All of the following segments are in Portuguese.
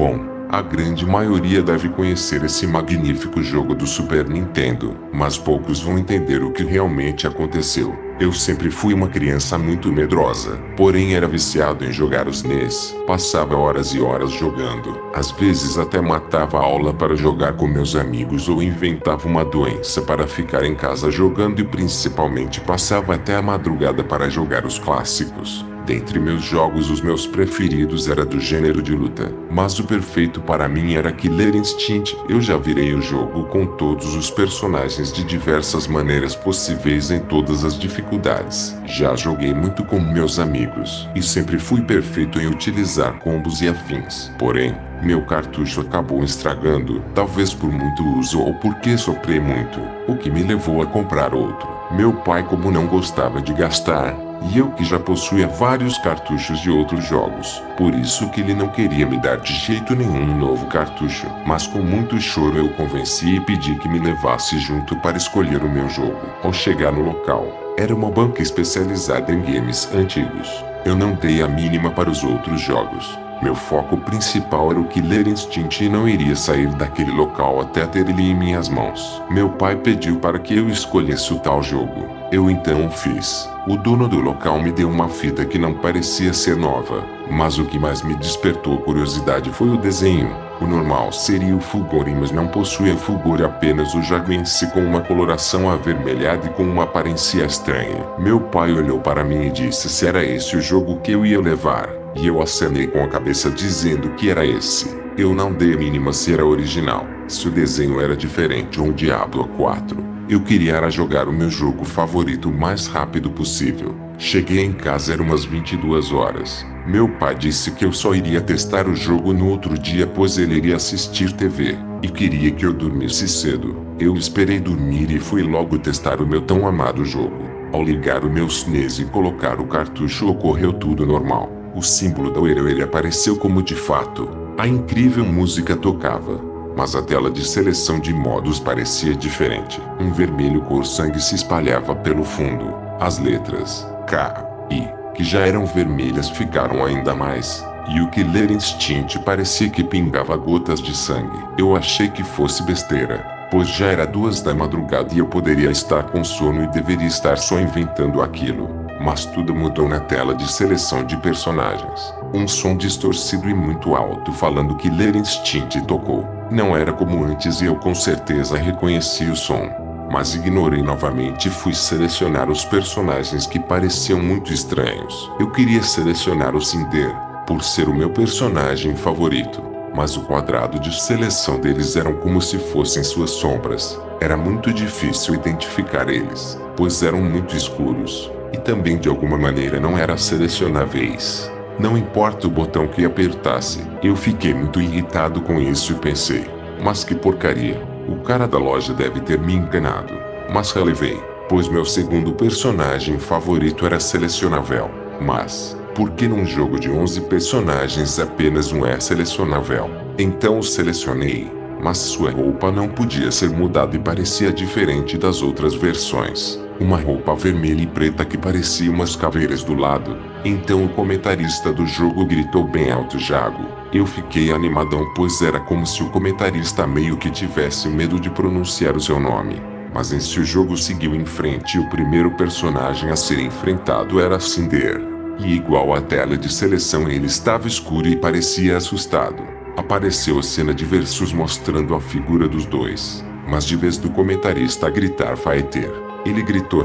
Bom, a grande maioria deve conhecer esse magnífico jogo do Super Nintendo, mas poucos vão entender o que realmente aconteceu. Eu sempre fui uma criança muito medrosa, porém era viciado em jogar os NES. Passava horas e horas jogando. Às vezes até matava a aula para jogar com meus amigos ou inventava uma doença para ficar em casa jogando e principalmente passava até a madrugada para jogar os clássicos. Dentre meus jogos, os meus preferidos era do gênero de luta, mas o perfeito para mim era Killer Instinct. Eu já virei o jogo com todos os personagens de diversas maneiras possíveis em todas as dificuldades. Já joguei muito com meus amigos, e sempre fui perfeito em utilizar combos e afins. Porém, meu cartucho acabou estragando, talvez por muito uso ou porque sofri muito, o que me levou a comprar outro. Meu pai, como não gostava de gastar, e eu que já possuía vários cartuchos de outros jogos, por isso que ele não queria me dar de jeito nenhum um novo cartucho. Mas com muito choro eu o convenci e pedi que me levasse junto para escolher o meu jogo. Ao chegar no local, era uma banca especializada em games antigos. Eu não dei a mínima para os outros jogos. Meu foco principal era o Killer Instinct e não iria sair daquele local até ter ele em minhas mãos. Meu pai pediu para que eu escolhesse o tal jogo. Eu então o fiz. O dono do local me deu uma fita que não parecia ser nova, mas o que mais me despertou curiosidade foi o desenho. O normal seria o Fulgore, mas não possuía Fulgore, apenas o jogo em si com uma coloração avermelhada e com uma aparência estranha. Meu pai olhou para mim e disse se era esse o jogo que eu ia levar. E eu acenei com a cabeça dizendo que era esse. Eu não dei a mínima se era original, se o desenho era diferente ou um Diablo 4. Eu queria era jogar o meu jogo favorito o mais rápido possível. Cheguei em casa, eram umas 22 horas. Meu pai disse que eu só iria testar o jogo no outro dia, pois ele iria assistir TV, e queria que eu dormisse cedo. Eu esperei dormir e fui logo testar o meu tão amado jogo. Ao ligar o meu SNES e colocar o cartucho, ocorreu tudo normal. O símbolo da URL apareceu como de fato. A incrível música tocava, mas a tela de seleção de modos parecia diferente. Um vermelho cor sangue se espalhava pelo fundo. As letras K, I, que já eram vermelhas, ficaram ainda mais. E o Killer Instinct parecia que pingava gotas de sangue. Eu achei que fosse besteira, pois já era 2 da madrugada e eu poderia estar com sono e deveria estar só inventando aquilo. Mas tudo mudou na tela de seleção de personagens. Um som distorcido e muito alto falando Killer Instinct tocou. Não era como antes e eu com certeza reconheci o som. Mas ignorei novamente e fui selecionar os personagens que pareciam muito estranhos. Eu queria selecionar o Cinder, por ser o meu personagem favorito. Mas o quadrado de seleção deles eram como se fossem suas sombras. Era muito difícil identificar eles, pois eram muito escuros. E também de alguma maneira não era selecionáveis. Não importa o botão que apertasse. Eu fiquei muito irritado com isso e pensei, mas que porcaria, o cara da loja deve ter me enganado. Mas relevei, pois meu segundo personagem favorito era selecionável. Mas, por que num jogo de 11 personagens apenas um é selecionável? Então o selecionei, mas sua roupa não podia ser mudada e parecia diferente das outras versões. Uma roupa vermelha e preta que parecia umas caveiras do lado. Então o comentarista do jogo gritou bem alto Jago. Eu fiquei animadão, pois era como se o comentarista meio que tivesse medo de pronunciar o seu nome. Mas em si o jogo seguiu em frente e o primeiro personagem a ser enfrentado era Cinder. E igual à tela de seleção ele estava escuro e parecia assustado. Apareceu a cena de versus mostrando a figura dos dois. Mas de vez do comentarista gritar Fighter, ele gritou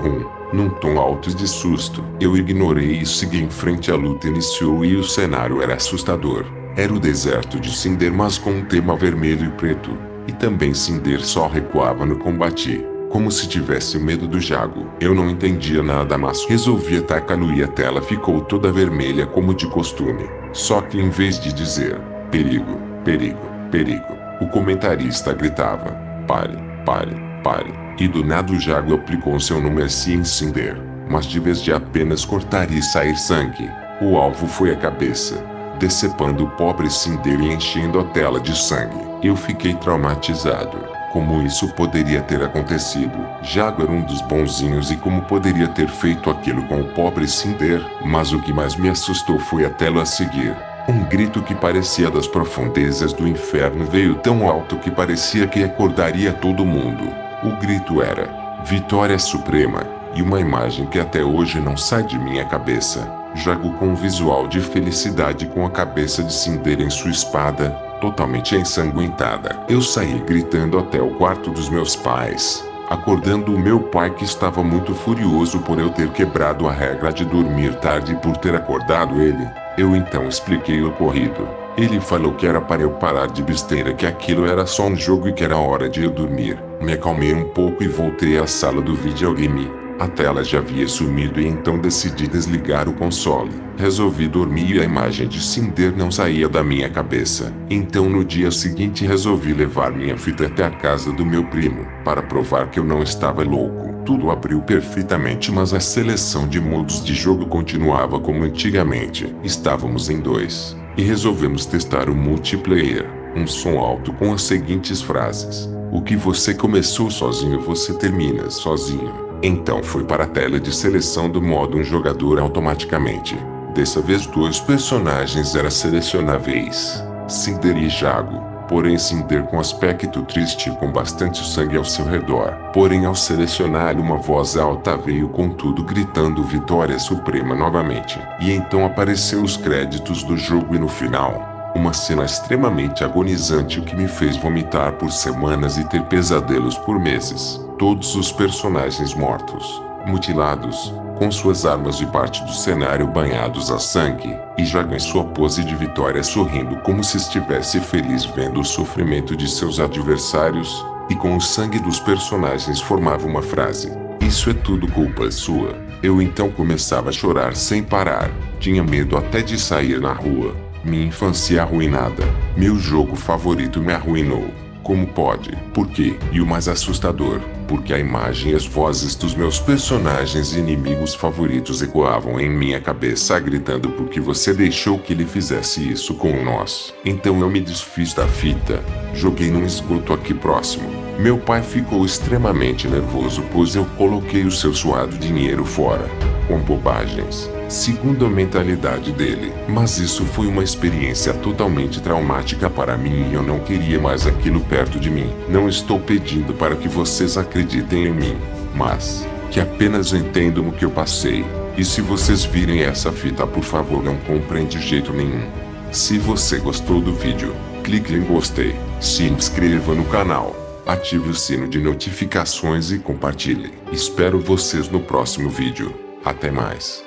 num tom alto de susto. Eu ignorei e segui em frente. A luta iniciou e o cenário era assustador. Era o deserto de Cinder, mas com um tema vermelho e preto. E também Cinder só recuava no combate, como se tivesse medo do Jago. Eu não entendia nada, mas resolvi atacá-lo e a tela ficou toda vermelha como de costume. Só que em vez de dizer perigo, perigo, perigo, o comentarista gritava pare, pare, pare. E do nada o Jago aplicou seu nome assim em Cinder. Mas de vez de apenas cortar e sair sangue, o alvo foi a cabeça, decepando o pobre Cinder e enchendo a tela de sangue. Eu fiquei traumatizado. Como isso poderia ter acontecido? Jago era um dos bonzinhos e como poderia ter feito aquilo com o pobre Cinder? Mas o que mais me assustou foi a tela a seguir. Um grito que parecia das profundezas do inferno veio tão alto que parecia que acordaria todo mundo. O grito era: Vitória Suprema, e uma imagem que até hoje não sai de minha cabeça. Jago com um visual de felicidade com a cabeça de Cinder em sua espada, totalmente ensanguentada. Eu saí gritando até o quarto dos meus pais, acordando o meu pai, que estava muito furioso por eu ter quebrado a regra de dormir tarde e por ter acordado ele. Eu então expliquei o ocorrido. Ele falou que era para eu parar de besteira, que aquilo era só um jogo e que era hora de eu dormir. Me acalmei um pouco e voltei à sala do videogame. A tela já havia sumido e então decidi desligar o console. Resolvi dormir e a imagem de Cinder não saía da minha cabeça. Então no dia seguinte resolvi levar minha fita até a casa do meu primo, para provar que eu não estava louco. Tudo abriu perfeitamente, mas a seleção de modos de jogo continuava como antigamente. Estávamos em 2, e resolvemos testar o multiplayer. Um som alto com as seguintes frases: o que você começou sozinho você termina sozinho. Então foi para a tela de seleção do modo um jogador automaticamente. Dessa vez 2 personagens eram selecionáveis, Cinder e Jago. Porém Cinder com aspecto triste e com bastante sangue ao seu redor. Porém ao selecionar uma voz alta veio com tudo gritando Vitória Suprema novamente. E então apareceu os créditos do jogo e no final, uma cena extremamente agonizante, o que me fez vomitar por semanas e ter pesadelos por meses. Todos os personagens mortos, mutilados, com suas armas e parte do cenário banhados a sangue, e Jago em sua pose de vitória sorrindo como se estivesse feliz vendo o sofrimento de seus adversários, e com o sangue dos personagens formava uma frase: isso é tudo culpa sua. Eu então começava a chorar sem parar, tinha medo até de sair na rua. Minha infância arruinada, meu jogo favorito me arruinou. Como pode? Por quê? E o mais assustador, porque a imagem e as vozes dos meus personagens e inimigos favoritos ecoavam em minha cabeça gritando por que você deixou que ele fizesse isso com nós. Então eu me desfiz da fita, joguei num esgoto aqui próximo. Meu pai ficou extremamente nervoso pois eu coloquei o seu suado dinheiro fora, com bobagens, segundo a mentalidade dele. Mas isso foi uma experiência totalmente traumática para mim e eu não queria mais aquilo perto de mim. Não estou pedindo para que vocês acreditem em mim, mas que apenas entendam o que eu passei. E se vocês virem essa fita, por favor, não comprem de jeito nenhum. Se você gostou do vídeo, clique em gostei, se inscreva no canal, ative o sino de notificações e compartilhe. Espero vocês no próximo vídeo. Até mais.